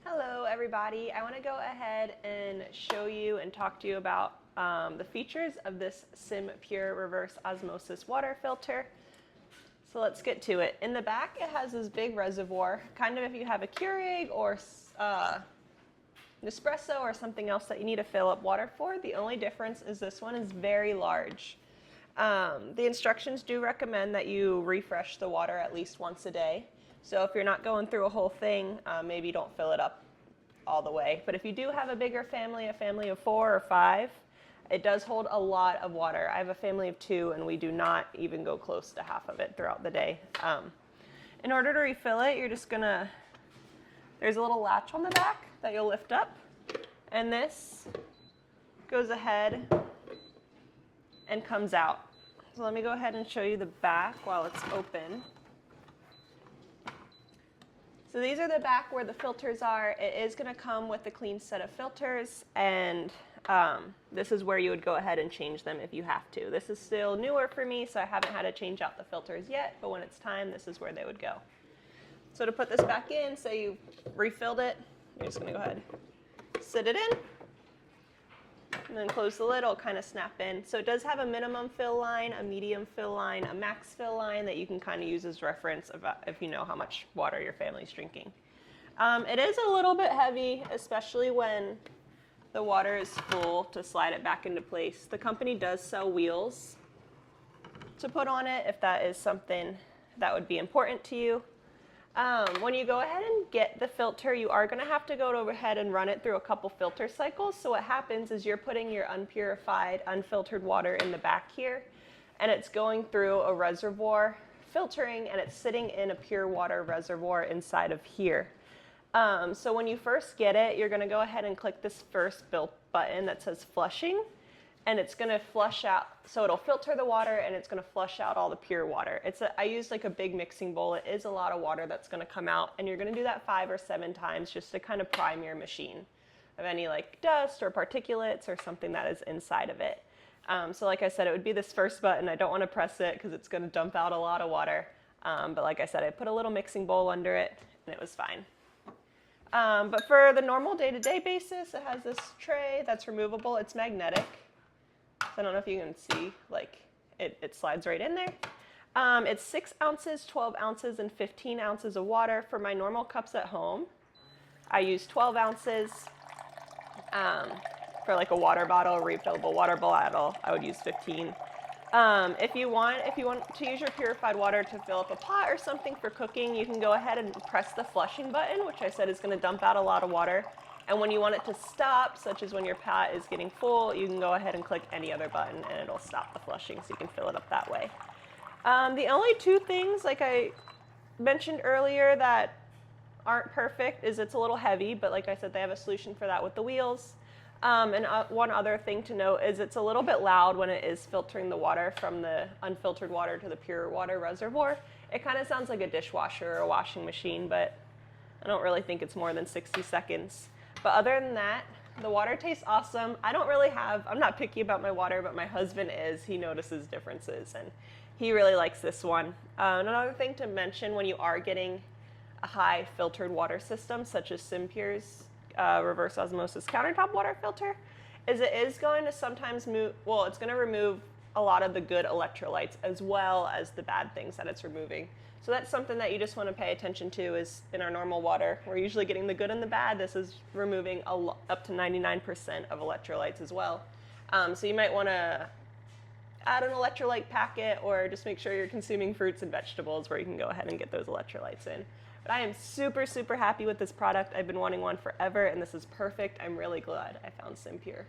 Hello everybody, I want to go ahead and show you and talk to you about the features of this SimPure reverse osmosis water filter. So let's get to it. In the back it has this big reservoir, kind of if you have a Keurig or Nespresso or something else that you need to fill up water for. The only difference is this one is very large. The instructions do recommend that you refresh the water at least once a day. So if you're not going through a whole thing, maybe don't fill it up all the way. But if you do have a bigger family, a family of 4 or 5, it does hold a lot of water. I have a family of 2 and we do not even go close to half of it throughout the day. In order to refill it, you're just gonna, there's a little latch on the back that you'll lift up, and this goes ahead and comes out. So let me go ahead and show you the back while it's open. So these are the back where the filters are. It is going to come with a clean set of filters, and this is where you would go ahead and change them if you have to. This is still newer for me, so I haven't had to change out the filters yet, but when it's time, this is where they would go. So to put this back in, say you refilled it, you're just going to go ahead, sit it in, and then close the lid. It'll kind of snap in. So it does have a minimum fill line, a medium fill line, a max fill line that you can kind of use as reference if you know how much water your family's drinking. It is a little bit heavy, especially when the water is full, to slide it back into place. The company does sell wheels to put on it if that is something that would be important to you. When you go ahead and get the filter, you are going to have to go ahead and run it through a couple filter cycles. So what happens is you're putting your unpurified, unfiltered water in the back here, and it's going through a reservoir, filtering, and it's sitting in a pure water reservoir inside of here. So when you first get it, you're going to go ahead and click this first built button that says flushing, and it's going to flush out, so it'll filter the water and it's going to flush out all the pure water. I used like a big mixing bowl. It is a lot of water that's going to come out, and you're going to do that 5 or 7 times just to kind of prime your machine of any like dust or particulates or something that is inside of it. So like I said, it would be this first button. I don't want to press it because it's going to dump out a lot of water. But like I said, I put a little mixing bowl under it and it was fine. But for the normal day-to-day basis, it has this tray that's removable. It's magnetic. So I don't know if you can see, like it slides right in there. It's 6 ounces, 12 ounces, and 15 ounces of water. For my normal cups at home, I use 12 ounces. For like a water bottle, a refillable water bottle, I would use 15. If you want to use your purified water to fill up a pot or something for cooking, you can go ahead and press the flushing button, which I said is going to dump out a lot of water. And when you want it to stop, such as when your pot is getting full, you can go ahead and click any other button and it'll stop the flushing, so you can fill it up that way. The only 2 things, like I mentioned earlier, that aren't perfect is it's a little heavy, but like I said, they have a solution for that with the wheels. And one other thing to note is it's a little bit loud when it is filtering the water from the unfiltered water to the pure water reservoir. It kind of sounds like a dishwasher or a washing machine, but I don't really think it's more than 60 seconds. But other than that, the water tastes awesome. I'm not picky about my water, but my husband is. He notices differences, and he really likes this one. Another thing to mention when you are getting a high filtered water system, such as SimPure's reverse osmosis countertop water filter, is it is going to sometimes it's going to remove a lot of the good electrolytes as well as the bad things that it's removing. So that's something that you just want to pay attention to. Is in our normal water, we're usually getting the good and the bad. This is removing up to 99% of electrolytes as well. So you might want to add an electrolyte packet, or just make sure you're consuming fruits and vegetables where you can go ahead and get those electrolytes in. But I am super, super happy with this product. I've been wanting one forever, and this is perfect. I'm really glad I found SimPure.